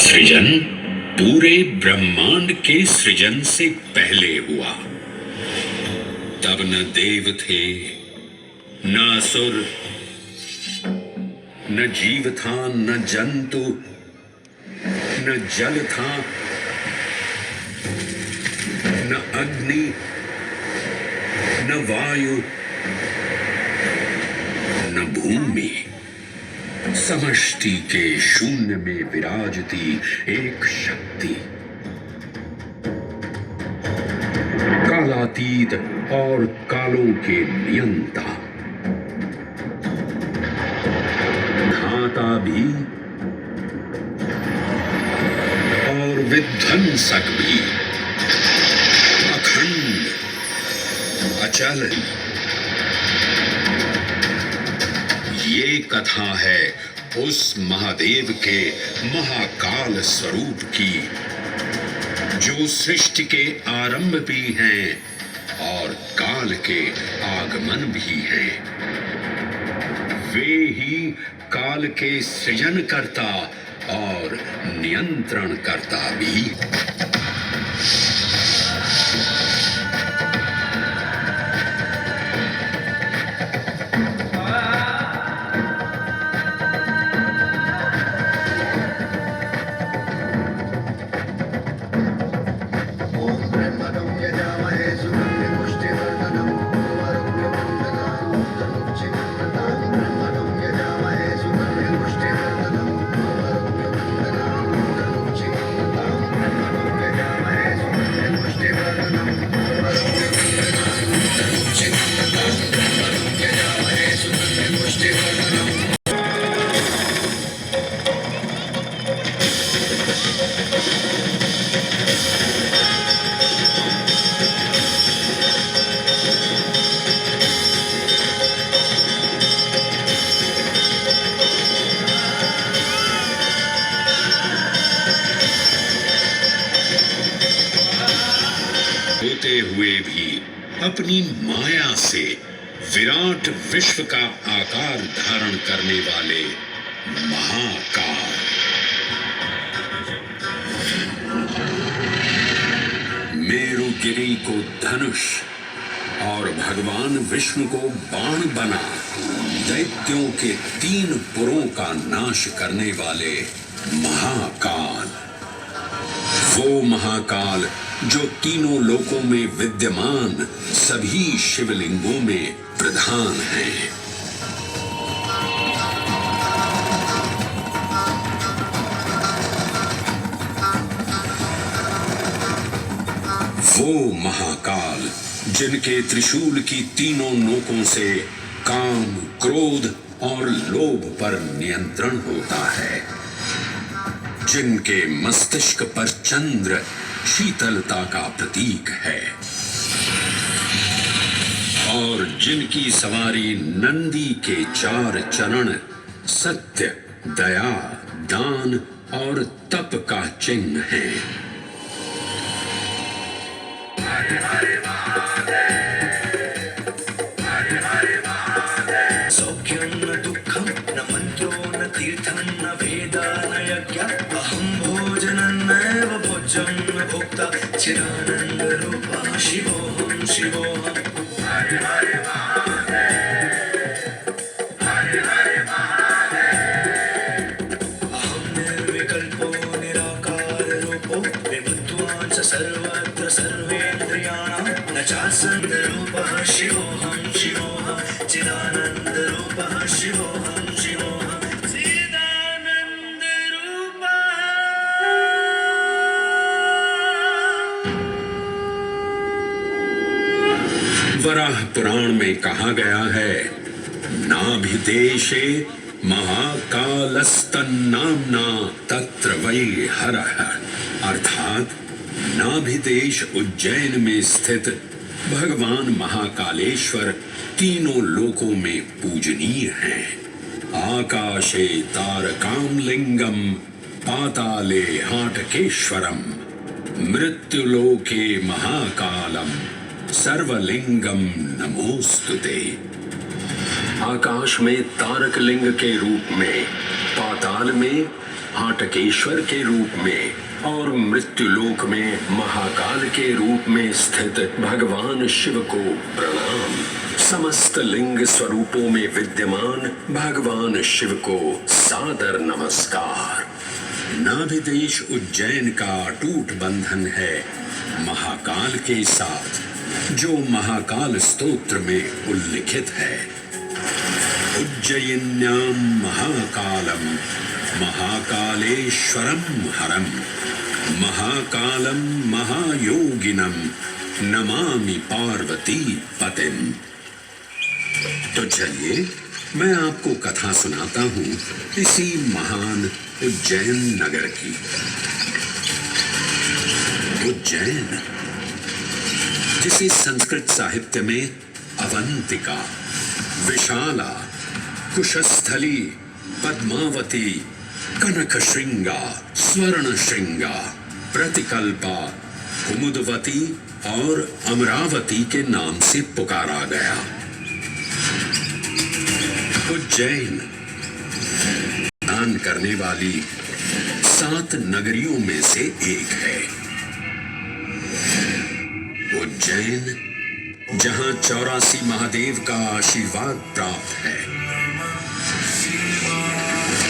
सृजन पूरे ब्रह्मांड के सृजन से पहले हुआ। तब न देव थे, न असुर, न जीव था, न जंतु, न जल था, न अग्नि, न वायु, न भूमि। समष्टि के शून्य में विराजती एक शक्ति, कालातीत और कालों के नियंता, धाता भी और विध्वंसक भी, अखंड, अचल। ये कथा है उस महादेव के महाकाल स्वरूप की, जो सृष्टि के आरंभ भी हैं और काल के आगमन भी हैं। वे ही काल के सृजन करता और नियंत्रण करता भी। होते हुए भी अपनी माया से विराट विश्व का आकार धारण करने वाले महाकाल, मेरुगिरी को धनुष और भगवान विष्णु को बाण बना दैत्यों के 3 पुरों का नाश करने वाले महाकाल। वो महाकाल जो तीनों लोकों में विद्यमान सभी शिवलिंगों में प्रधान है। वो महाकाल जिनके त्रिशूल की तीनों नोकों से काम, क्रोध और लोभ पर नियंत्रण होता है, जिनके मस्तिष्क पर चंद्र शीतलता का प्रतीक है और जिनकी सवारी नंदी के 4 चरण सत्य, दया, दान और तप का चिन्ह है। सौख्यं न दुःखं न मन्त्रो न तीर्थं न वेदा न यज्ञः अहं भोजनं नैव भोज्यं न भोक्ता चिदानन्दरूपः शिवोऽहं शिवोऽहम्। हरे हरे अहं निर्विकल्पो निराकाररूपो विभुत्वा च सर्वत्र सर्वेन्द्रियाणां न चासन्दरूपः शिवोऽहं शिवोऽहं चिदानन्दरूपः शिवोऽहं शिवोऽहं चिदानन्दरूपः। वराह पुराण में कहा गया है, नाभिदेशे महाकालस्तन्नाम्ना तत्र वै हरः, अर्थात नाभिदेश उज्जैन में स्थित भगवान महाकालेश्वर तीनों लोकों में पूजनीय हैं। आकाशे तारकामलिंगम पाताले हाटकेश्वरम मृत्युलोके महाकालम सर्वलिंगम नमोस्तुते। आकाश में तारक लिंग के रूप में, पाताल में हाटकेश्वर के रूप में और मृत्युलोक में महाकाल के रूप में स्थित भगवान शिव को प्रणाम। समस्त लिंग स्वरूपों में विद्यमान भगवान शिव को सादर नमस्कार। नाभिदेश उज्जैन का अटूट बंधन है महाकाल के साथ, जो महाकाल स्तोत्र में उल्लिखित है। उज्जयिन्यां महाकालम महाकालेश्वरम हरम महाकालम महायोगिनम नमामि पार्वती पतिम। तो चलिए मैं आपको कथा सुनाता हूँ इसी महान उज्जैन नगर की। उज्जैन, जिसे संस्कृत साहित्य में अवंतिका, विशाला, कुशस्थली, पद्मावती, कनक श्रृंगा, स्वर्ण श्रृंगा, प्रतिकल्पा, कुमुदवती और अमरावती के नाम से पुकारा गया। उज्जैन दान करने वाली 7 नगरियों में से एक है। उज्जैन, जहां 84 महादेव का आशीर्वाद प्राप्त है।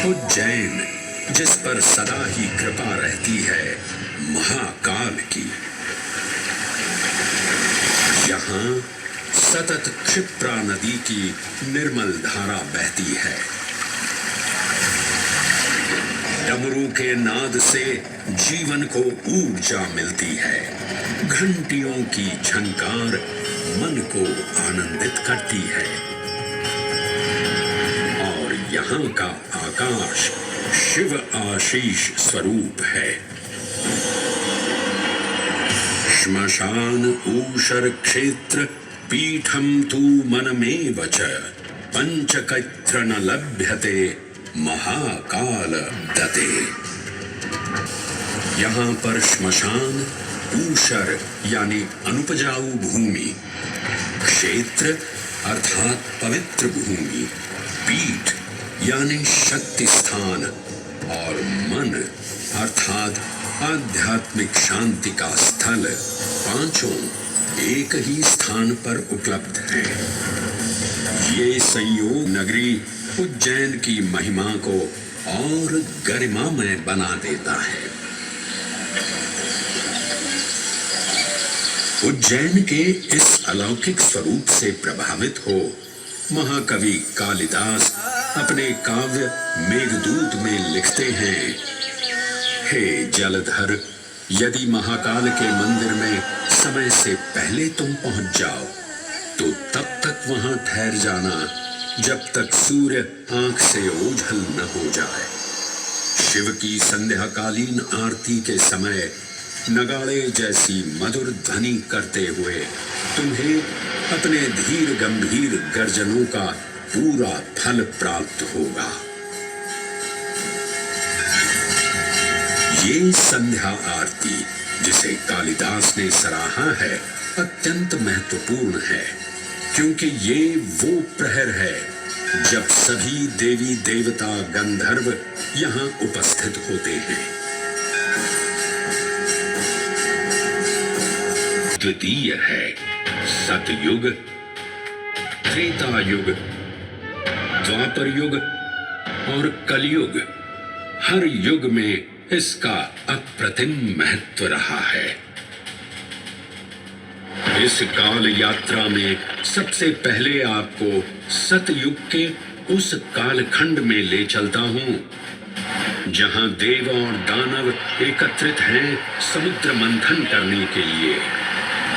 उज्जैन, जिस पर सदा ही कृपा रहती है महाकाल की। यहाँ सतत क्षिप्रा नदी की निर्मल धारा बहती है। डमरू के नाद से जीवन को ऊर्जा मिलती है। घंटियों की झंकार मन को आनंदित करती है। और यहाँ का आकाश शिव आशीष स्वरूप है। श्मशान ऊषर क्षेत्र पीठम तू मनमेव च पंचकैत्र न लभ्यते महाकाल दते। यहाँ पर श्मशान, ऊषर यानी अनुपजाऊ भूमि, क्षेत्र अर्थात पवित्र भूमि, पीठ यानी शक्ति स्थान और मन अर्थात आध्यात्मिक शांति का स्थल, पांचों एक ही स्थान पर उपलब्ध है। ये संयोग नगरी उज्जैन की महिमा को और गरिमामय बना देता है। उज्जैन के इस अलौकिक स्वरूप से प्रभावित हो महाकवि कालिदास अपने काव्य मेघदूत में लिखते हैं, हे जलधर, यदि महाकाल के मंदिर में समय से पहले तुम पहुंच जाओ तो तब तक वहां ठहर जाना जब तक सूर्य आंख से ओझल न हो जाए। शिव की संध्याकालीन आरती के समय नगाड़े जैसी मधुर ध्वनि करते हुए तुम्हें अपने धीर गंभीर गर्जनों का पूरा फल प्राप्त होगा। ये संध्या आरती, जिसे कालिदास ने सराहा है, अत्यंत महत्वपूर्ण है, क्योंकि ये वो प्रहर है जब सभी देवी देवता गंधर्व यहाँ उपस्थित होते हैं। द्वितीय है सतयुग, त्रेता युग, द्वापर युग और कलयुग। हर युग में इसका अप्रतिम महत्व रहा है। इस काल यात्रा में सबसे पहले आपको सतयुग के उस कालखंड में ले चलता हूं जहां देव और दानव एकत्रित हैं समुद्र मंथन करने के लिए।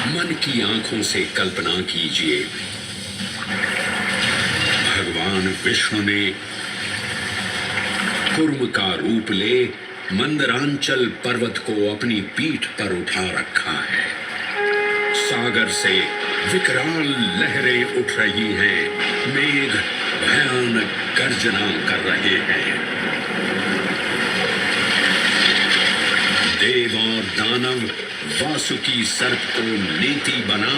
मन की आंखों से कल्पना कीजिए, भगवान विष्णु ने कुर्म का रूप ले मंदरांचल पर्वत को अपनी पीठ पर उठा रखा है। सागर से विकराल लहरें उठ रही हैं, मेघ भयानक गर्जना कर रहे हैं। देव और दानव वासुकी सर्प को नेति बना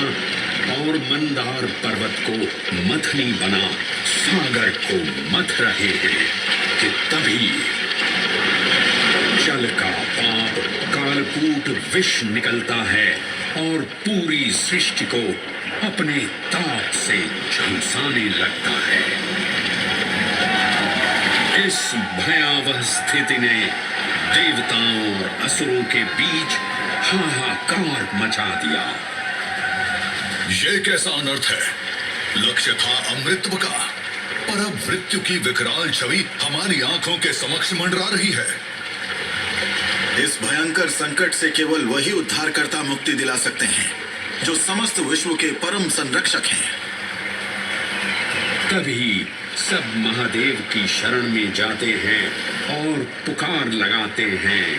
और मंदार पर्वत को मथनी बना सागर को मथ रहे हैं कि तभी अटूट विष निकलता है और पूरी सृष्टि को अपने ताप से झुलसाने लगता है। इस भयावह स्थिति ने देवताओं और असुरों के बीच हाहाकार मचा दिया। ये कैसा अनर्थ है? लक्ष्य था अमृतत्व का, पर अब मृत्यु की विकराल छवि हमारी आंखों के समक्ष मंडरा रही है। इस भयंकर संकट से केवल वही उद्धारकर्ता मुक्ति दिला सकते हैं जो समस्त विश्व के परम संरक्षक हैं। तभी सब महादेव की शरण में जाते हैं और पुकार लगाते हैं,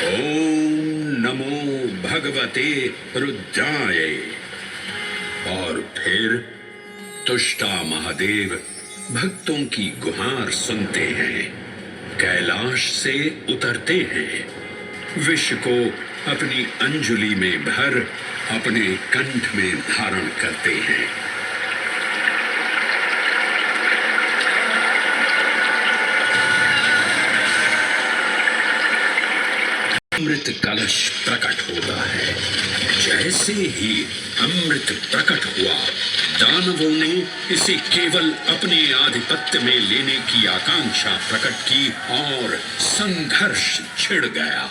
ओम नमो भगवते रुद्राय। और फिर तुष्टा महादेव भक्तों की गुहार सुनते हैं, कैलाश से उतरते हैं, विष को अपनी अंजुलि में भर अपने कंठ में धारण करते हैं। अमृत कलश प्रकट होता है। जैसे ही अमृत प्रकट हुआ, दानवों ने इसे केवल अपने आधिपत्य में लेने की आकांक्षा प्रकट की और संघर्ष छिड़ गया।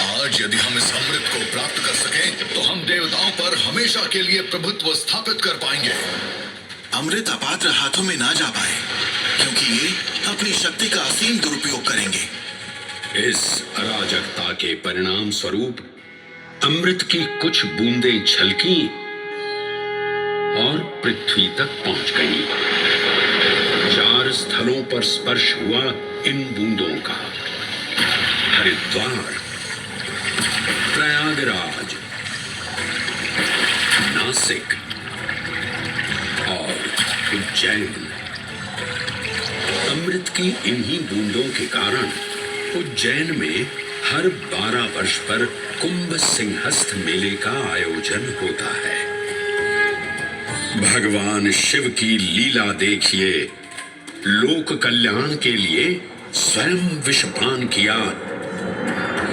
आज यदि हम इस अमृत को प्राप्त कर सकें, तो हम देवताओं पर हमेशा के लिए प्रभुत्व स्थापित कर पाएंगे। अमृत अपात्र हाथों में ना जा पाए, क्योंकि ये अपनी शक्ति का असीम दुरुपयोग करेंगे। इस अराजकता के परिणाम स्वरूप अमृत की कुछ बूंदें छलकी और पृथ्वी तक पहुंच गईं। 4 स्थलों पर स्पर्श हुआ इन बूंदों का। हरिद्वार, प्रयागराज, नासिक और उज्जैन। अमृत की इन्हीं बूंदों के कारण उज्जैन में हर 12 वर्ष पर कुंभ सिंहस्थ मेले का आयोजन होता है। भगवान शिव की लीला देखिए, लोक कल्याण के लिए स्वयं विषपान किया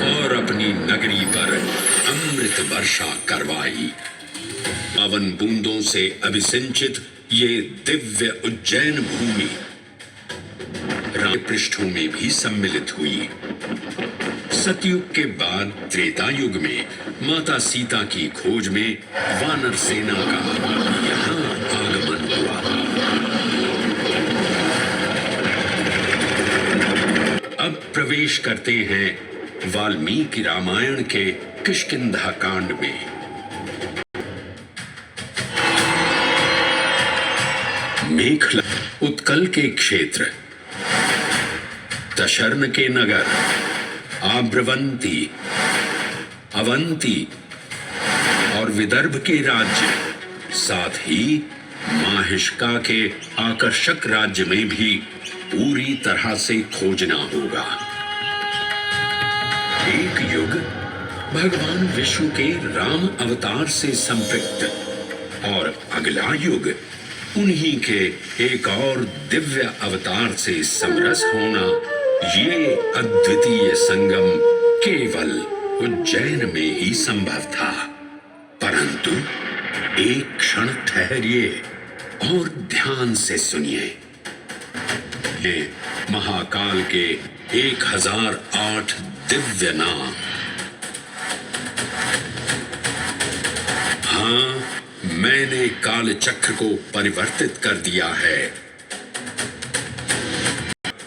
और अपनी नगरी पर अमृत वर्षा करवाई। पावन बूंदों से अभिसिंचित ये दिव्य उज्जैन भूमि राम पृष्ठों में भी सम्मिलित हुई। सतयुग के बाद त्रेता युग में माता सीता की खोज में वानर सेना का यहाँ आगमन हुआ। अब प्रवेश करते हैं वाल्मीकि रामायण के किष्किंधा कांड में। मेखला उत्कल के क्षेत्र, दशर्न के नगर, आब्रवंती, अवंती और विदर्भ के राज्य, साथ ही माहिष्का के आकर्षक राज्य में भी पूरी तरह से खोजना होगा। एक युग भगवान विष्णु के राम अवतार से संपृक्त और अगला युग उन्हीं के एक और दिव्य अवतार से समरस होना, ये अद्वितीय संगम केवल उज्जैन में ही संभव था। परंतु एक क्षण ठहरिए और ध्यान से सुनिए। ये महाकाल के 1008 दिव्य नाम। हाँ, मैंने काल चक्र को परिवर्तित कर दिया है।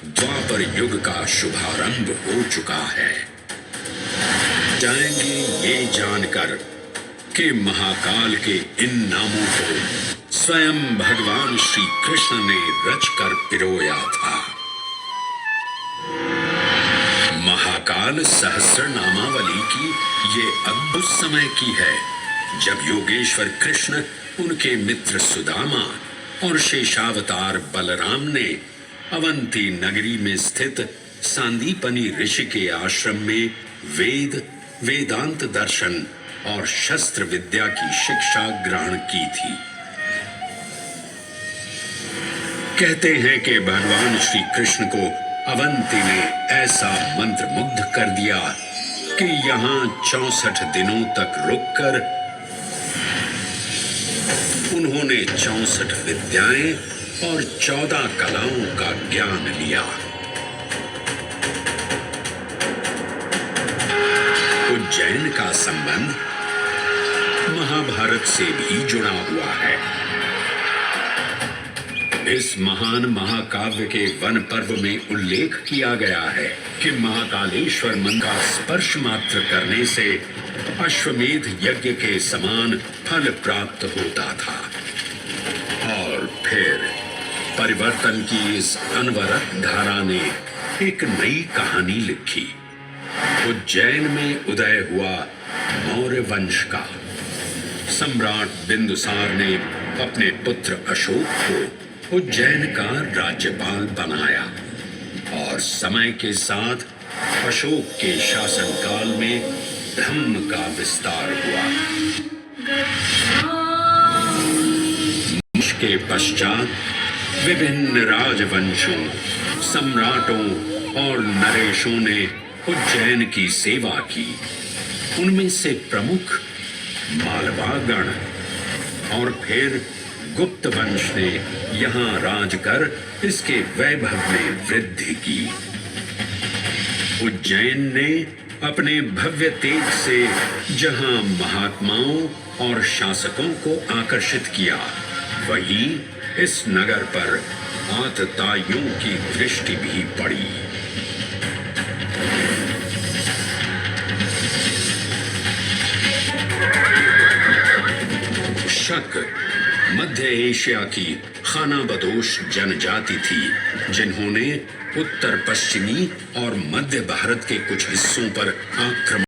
द्वापर युग का शुभारंभ हो चुका है। जाएंगे ये जानकर कि महाकाल के इन नामों को स्वयं भगवान श्री कृष्ण ने रचकर पिरोया था। महाकाल सहस्र नामावली की ये अद्भुत समय की है, जब योगेश्वर कृष्ण, उनके मित्र सुदामा और शेषावतार बलराम ने अवंती नगरी में स्थित सांदीपनी ऋषि के आश्रम में वेद, वेदांत दर्शन और शस्त्र विद्या की शिक्षा ग्रहण की थी। कहते हैं कि भगवान श्री कृष्ण को अवंती ने ऐसा मंत्र मुग्ध कर दिया कि यहाँ 64 दिनों तक रुककर उन्होंने 64 विद्याएं और 14 कलाओं का ज्ञान लिया। उज्जैन का संबंध महाभारत से भी जुड़ा हुआ है। इस महान महाकाव्य के वन पर्व में उल्लेख किया गया है कि महाकालेश्वर मंत्र का स्पर्श मात्र करने से अश्वमेध यज्ञ के समान फल प्राप्त होता था। और फिर परिवर्तन की इस अनवरत धारा ने एक नई कहानी लिखी। उज्जैन में उदय हुआ मौर्य वंश का। सम्राट बिंदुसार ने अपने पुत्र अशोक को उज्जैन का राज्यपाल बनाया और समय के साथ अशोक के शासनकाल में धर्म का विस्तार हुआ। इसके पश्चात विभिन्न राजवंशों, सम्राटों और नरेशों ने उज्जैन की सेवा की। उनमें से प्रमुख मालवागण और फिर गुप्त वंश ने यहाँ राज कर इसके वैभव में वृद्धि की। उज्जैन ने अपने भव्य तेज से जहाँ महात्माओं और शासकों को आकर्षित किया, वहीं इस नगर पर आतताइयों की दृष्टि भी पड़ी। शक मध्य एशिया की खानाबदोश जनजाति थी, जिन्होंने उत्तर पश्चिमी और मध्य भारत के कुछ हिस्सों पर आक्रमण